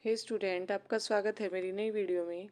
हे student, आपका स्वागत है मेरी नई वीडियो में।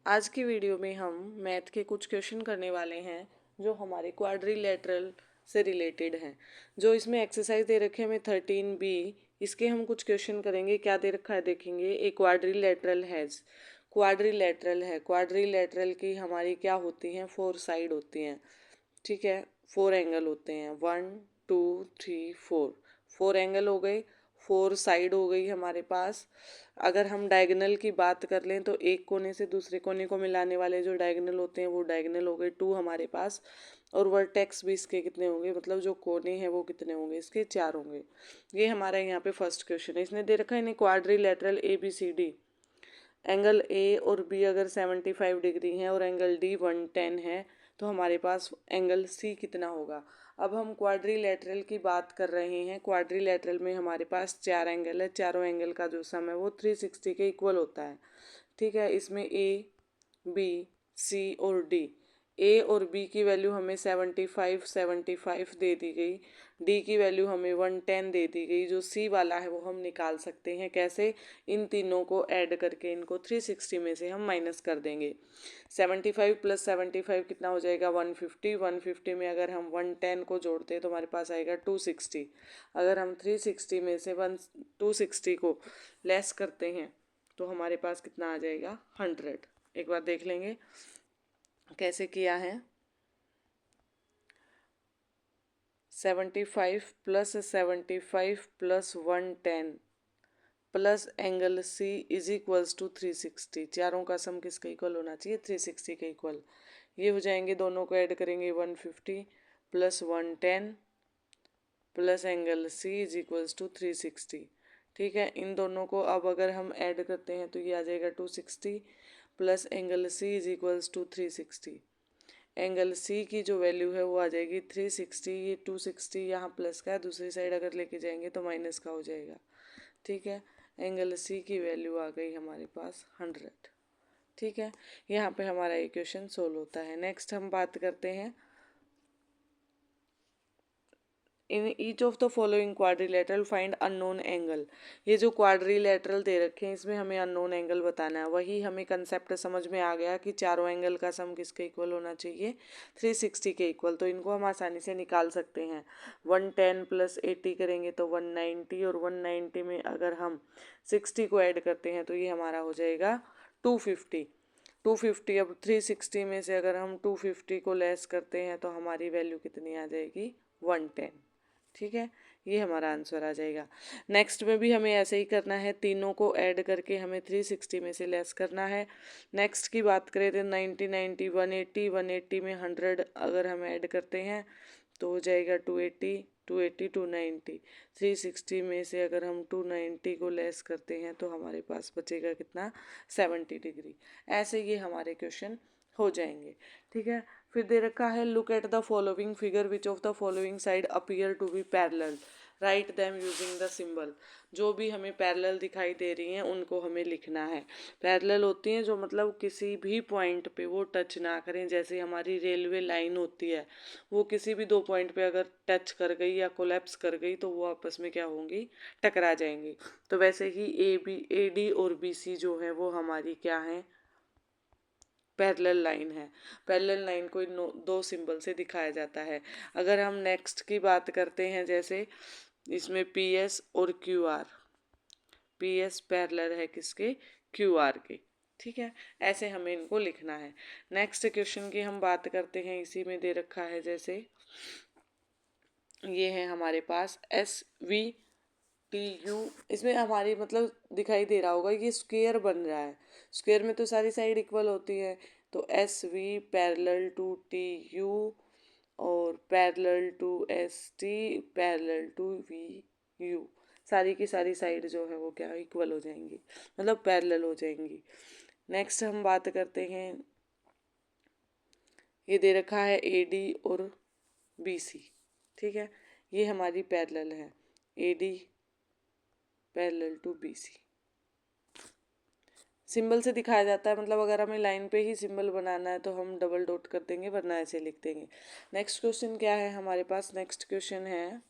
आज की वीडियो में हम मैथ के कुछ क्वेश्चन करने वाले हैं जो हमारे क्वाड्रिलेटरल से रिलेटेड हैं। जो इसमें एक्सरसाइज दे रखे हैं हमें 13B, इसके हम कुछ क्वेश्चन करेंगे। क्या दे रखा है देखेंगे। ए क्वाड्रिलेटरल हैज़, क्वाड्रिलेटरल है। क्वाड्रिलेटरल की हमारी क्या होती हैं, 4 साइड होती हैं। ठीक है, 4 एंगल होते हैं, 1 2 3 4। 4 एंगल हो गए, 4 साइड हो गई हमारे पास। अगर हम डायगोनल की बात कर लें तो एक कोने से दूसरे कोने को मिलाने वाले जो डायगोनल होते हैं वो डायगोनल हो गए 2 हमारे पास। और वर्टेक्स भी इसके कितने होंगे, मतलब जो कोने हैं वो कितने होंगे, इसके 4 होंगे। ये हमारा यहाँ पे फर्स्ट क्वेश्चन है। इसने दे रखा है इन्हें क्वाड्रिलेटरल ABCD। एंगल ए और बी अगर 75 डिग्री हैं और एंगल डी 110 है तो हमारे पास एंगल सी कितना होगा। अब हम क्वाड्रिलेटरल की बात कर रहे हैं। क्वाड्रिलेटरल में हमारे पास 4 एंगल है, चारों एंगल का जो सम है वो 360 के इक्वल होता है। ठीक है, इसमें ए बी सी और डी, ए और बी की वैल्यू हमें 75 दे दी गई, डी की वैल्यू हमें 110 दे दी गई। जो सी वाला है वो हम निकाल सकते हैं कैसे, इन तीनों को ऐड करके इनको 360 में से हम माइनस कर देंगे। 75 + 75 कितना हो जाएगा, 150। 150 में अगर हम 110 को जोड़ते हैं तो हमारे पास आएगा 260। अगर हम 360 में से 260 को लेस करते हैं तो हमारे पास कितना आ जाएगा, 100। एक बार देख लेंगे कैसे किया है। 75 + 75 + 110 plus angle C is equals to 360। चारों का सम किसके इक्वल होना चाहिए, 360 के इक्वल। ये हो जाएंगे, दोनों को ऐड करेंगे 150 + 110 plus angle C is equals to 360। ठीक है, इन दोनों को अब अगर हम ऐड करते हैं तो ये आ जाएगा 260 plus angle C is equals to 360। Angle C की जो वैल्यू है वो आ जाएगी 360। ये 260 यहाँ प्लस का है, दूसरी साइड अगर लेके जाएंगे तो माइनस का हो जाएगा। ठीक है, एंगल सी की वैल्यू आ गई हमारे पास 100। ठीक है, यहाँ पे हमारा ये क्वेश्चन सोल्व होता है। नेक्स्ट हम बात करते हैं, in each of the following quadrilateral find unknown angle. ये जो क्वाड्रिलेटरल दे रखे हैं इसमें हमें अननोन एंगल बताना है। वही हमें कंसेप्ट समझ में आ गया कि चारों एंगल का सम किसके इक्वल होना चाहिए, 360 के इक्वल। तो इनको हम आसानी से निकाल सकते हैं। 110 + 80 करेंगे तो 190, और 190 में अगर हम 60 को ऐड करते हैं तो ये हमारा हो जाएगा 250। 250, अब 360 में से अगर हम 250 को लेस करते हैं तो हमारी वैल्यू कितनी आ जाएगी, 110। ठीक है, ये हमारा आंसर आ जाएगा। नेक्स्ट में भी हमें ऐसे ही करना है, तीनों को ऐड करके हमें 360 में से लेस करना है। नेक्स्ट की बात करें तो 90 90 180, 180 में 100 अगर हम ऐड करते हैं तो हो जाएगा 280, 280 290। 360 में से अगर हम 290 को लेस करते हैं तो हमारे पास बचेगा कितना, 70 डिग्री। ऐसे ये हमारे क्वेश्चन हो जाएंगे। ठीक है, फिर दे रखा है, look at the following figure, which of the following side appear to be parallel, write them using the symbol. जो भी हमें पैरेलल दिखाई दे रही हैं उनको हमें लिखना है। पैरेलल होती हैं जो मतलब किसी भी पॉइंट पे वो टच ना करें। जैसे हमारी रेलवे लाइन होती है, वो किसी भी 2 पॉइंट पे अगर टच कर गई या कोलैप्स कर गई तो वो आपस में क्या होंगी, टकरा जाएंगी। तो वैसे ही AD और BC जो है वो हमारी क्या है, पैरेलल लाइन है। पैरेलल लाइन को इन 2 सिंबल से दिखाया जाता है। अगर हम नेक्स्ट की बात करते हैं, जैसे इसमें PS और QR, PS पैरेलल है किसके, QR के। ठीक है, ऐसे हमें इनको लिखना है। नेक्स्ट क्वेश्चन की हम बात करते हैं, इसी में दे रखा है, जैसे ये है हमारे पास SVTU। इसमें हमारी मतलब दिखाई दे रहा होगा ये स्क्वायर बन रहा है। स्क्वायर में तो सारी साइड इक्वल होती है। तो SV पैरेलल टू TU और parallel to ST parallel to VU, सारी की सारी साइड जो है वो क्या, इक्वल हो जाएंगी, मतलब पैरेलल हो जाएंगी। नेक्स्ट हम बात करते हैं, ये दे रखा है AD और BC। ठीक है, ये हमारी पैरेलल है, AD parallel to BC। Symbol से दिखाया जाता है, मतलब अगर हमें लाइन पे ही सिंबल बनाना है तो हम डबल डॉट कर देंगे, वरना ऐसे लिख देंगे। नेक्स्ट क्वेश्चन क्या है हमारे पास, नेक्स्ट क्वेश्चन है,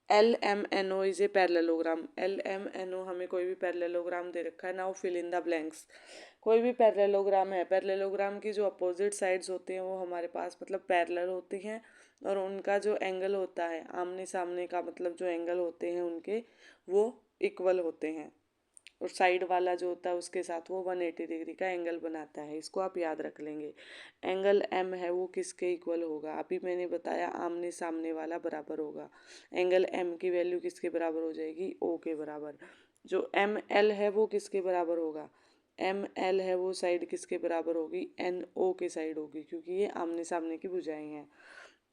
LMNO is a parallelogram. LMNO हमें कोई भी पैरेललोग्राम दे रखा है, now fill in the blanks. कोई भी पैरेललोग्राम है, पैरेललोग्राम की जो अपोजिट साइड्स होती हैं वो हमारे पास मतलब पैरेलल होती हैं, और उनका जो एंगल होता है आमने सामने का मतलब जो एंगल होते हैं उनके वो इक्वल होते हैं, और साइड वाला जो होता है उसके साथ वो 180 डिग्री का एंगल बनाता है। इसको आप याद रख लेंगे। एंगल एम है वो किसके इक्वल होगा, अभी मैंने बताया आमने सामने वाला बराबर होगा। एंगल एम की वैल्यू किसके बराबर हो जाएगी, ओ के बराबर। जो एम एल है वो किसके बराबर होगा, एम एल है वो साइड किसके बराबर होगी, एन ओ के साइड होगी, क्योंकि ये आमने सामने की भुजाएं हैं।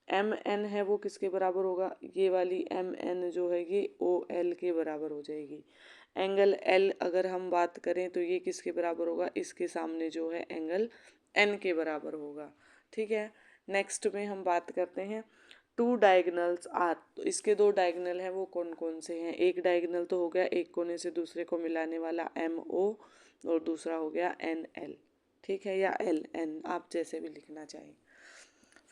एम एन है वो किसके बराबर होगा, ये वाली एम एन जो है ये ओ एल के बराबर हो जाएगी। एंगल एल अगर हम बात करें तो ये किसके बराबर होगा, इसके सामने जो है एंगल एन के बराबर होगा। ठीक है, नेक्स्ट में हम बात करते हैं टू डायगनल्स आर। तो इसके दो डायगनल हैं वो कौन कौन से हैं। एक डायगनल तो हो गया एक कोने से दूसरे को मिलाने वाला एम ओ, और दूसरा हो गया एन एल। ठीक है, या एल एन, आप जैसे भी लिखना चाहें।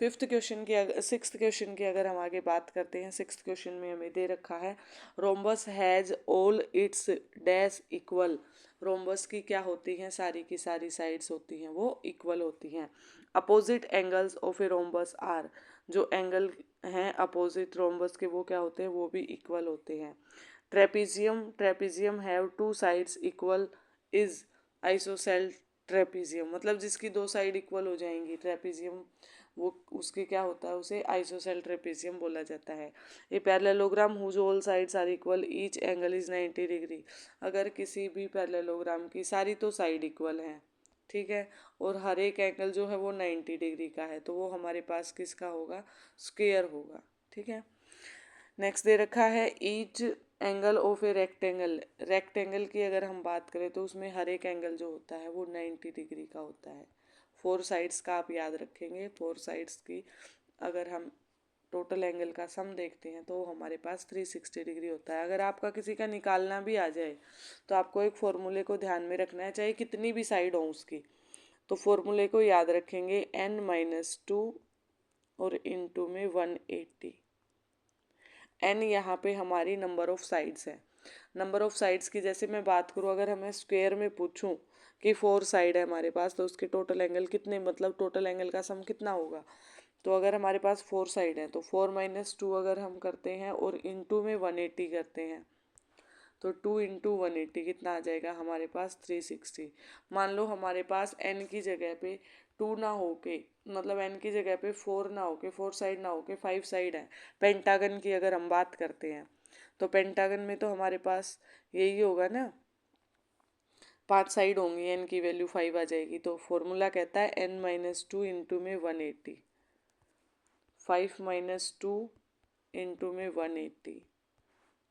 सिक्स्थ क्वेश्चन की अगर हम आगे बात करते हैं, सिक्स्थ क्वेश्चन में हमें दे रखा है rhombus has all it's dash equal. Rhombus की क्या होती हैं, सारी की सारी साइड्स होती हैं वो इक्वल होती हैं। Opposite angles of a rhombus are, जो एंगल हैं अपोजिट रोम्बस के वो क्या होते हैं, वो भी इक्वल होते हैं। Trapezium have two sides equal is ISOCELL trapezium, मतलब जिसकी दो साइड इक्वल हो जाएंगी ट्रेपीजियम, वो उसके क्या होता है, उसे आइसोसेल ट्रेपीजियम बोला जाता है। ये parallelogram whose all sides are equal each angle is 90 degree. अगर किसी भी पैरेललोग्राम की सारी तो साइड इक्वल हैं, ठीक है, और हर एक एंगल जो है वो 90 डिग्री का है, तो वो हमारे पास किसका होगा, स्क्वायर होगा। ठीक है, नेक्स्ट दे रखा है each angle of a rectangle. Rectangle की अगर हम बात करें तो उसमें हर एक एंगल जो होता है वो 90 डिग्री का होता है। फोर साइड्स का आप याद रखेंगे, फोर साइड्स की अगर हम टोटल एंगल का सम देखते हैं तो हमारे पास 360 डिग्री होता है। अगर आपका किसी का निकालना भी आ जाए तो आपको एक फॉर्मूले को ध्यान में रखना है, चाहे कितनी भी साइड हो उसकी, तो फॉर्मूले को याद रखेंगे n-2 और इंटू में 180। n यहाँ पे हमारी नंबर ऑफ साइड्स है। नंबर ऑफ साइड्स की जैसे मैं बात करूँ, अगर हमें स्क्वायर में पूछूं कि 4 साइड है हमारे पास तो उसके टोटल एंगल कितने, मतलब टोटल एंगल का सम कितना होगा। तो अगर हमारे पास 4 साइड है तो 4-2 अगर हम करते हैं और इंटू में 180 करते हैं तो 2 इंटू 180 कितना आ जाएगा हमारे पास 360। मान लो हमारे पास n की जगह पे 2 ना होके, मतलब n की जगह पे 4 ना होके, 4 साइड ना होके 5 साइड है। पेंटागन की अगर हम बात करते हैं तो पेंटागन में तो हमारे पास यही होगा ना, 5 साइड होंगी, n की वैल्यू 5 आ जाएगी। तो फॉर्मूला कहता है n-2 इंटू में 180, 5-2 इंटू में 180,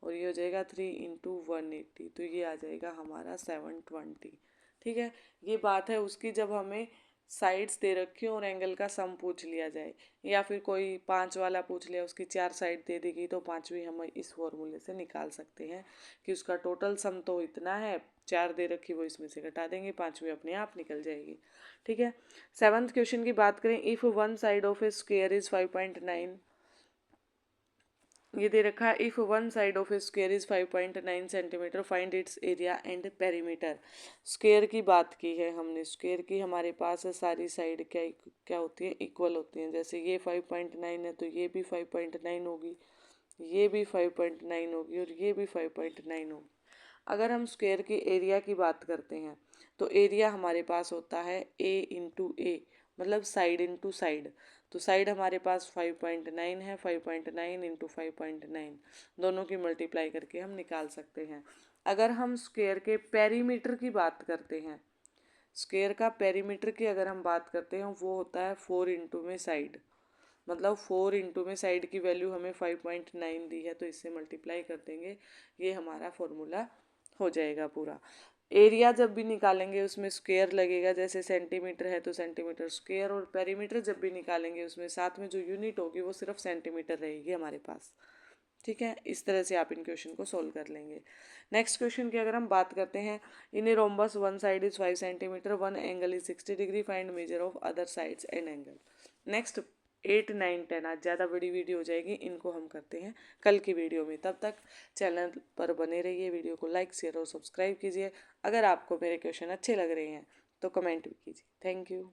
और ये हो जाएगा 3 इंटू 180, तो ये आ जाएगा हमारा 720। ठीक है, ये बात है उसकी जब हमें साइड्स दे रखी हो और एंगल का सम पूछ लिया जाए, या फिर कोई 5 वाला पूछ लिया उसकी 4 साइड दे देगी तो 5वीं हम इस फॉर्मूले से निकाल सकते हैं कि उसका टोटल सम तो इतना है, 4 दे रखी वो इसमें से घटा देंगे, 5वीं अपने आप निकल जाएगी। ठीक है, सेवन्थ क्वेश्चन की बात करें, if one side of A square is 5.9, ये दे रखा है if one side of A square is 5.9 centimetre find its area and perimeter. Square की बात की है हमने, स्क्वायर की हमारे पास सारी साइड क्या क्या होती है, इक्वल होती हैं। जैसे ये 5.9 है तो ये भी 5.9 होगी, ये भी 5.9 होगी, और ये भी 5.9 होगी। अगर हम स्क्वायर के एरिया की बात करते हैं तो एरिया हमारे पास होता है ए इंटू ए, मतलब साइड इंटू साइड। तो साइड हमारे पास 5.9 है, 5.9 इंटू 5.9 दोनों की मल्टीप्लाई करके हम निकाल सकते हैं। अगर हम स्क्वायर के पेरीमीटर की बात करते हैं, स्क्वायर का पेरीमीटर की अगर हम बात करते हैं वो होता है 4 इंटू में साइड, मतलब 4 इंटू में साइड की वैल्यू हमें 5.9 दी है तो इससे मल्टीप्लाई कर देंगे, ये हमारा फॉर्मूला हो जाएगा पूरा। एरिया जब भी निकालेंगे उसमें स्क्वायर लगेगा, जैसे सेंटीमीटर है तो सेंटीमीटर स्क्वायर, और पेरीमीटर जब भी निकालेंगे उसमें साथ में जो यूनिट होगी वो सिर्फ सेंटीमीटर रहेगी हमारे पास। ठीक है, इस तरह से आप इन क्वेश्चन को सोल्व कर लेंगे। नेक्स्ट क्वेश्चन की अगर हम बात करते हैं, in a rhombus one side is 5 centimetre, one angle is 60 degree, find measure of other sides and angle. Next 8 9 10 आज ज़्यादा बड़ी वीडियो हो जाएगी, इनको हम करते हैं कल की वीडियो में। तब तक चैनल पर बने रहिए, वीडियो को लाइक शेयर और सब्सक्राइब कीजिए। अगर आपको मेरे क्वेश्चन अच्छे लग रहे हैं तो कमेंट भी कीजिए। Thank you.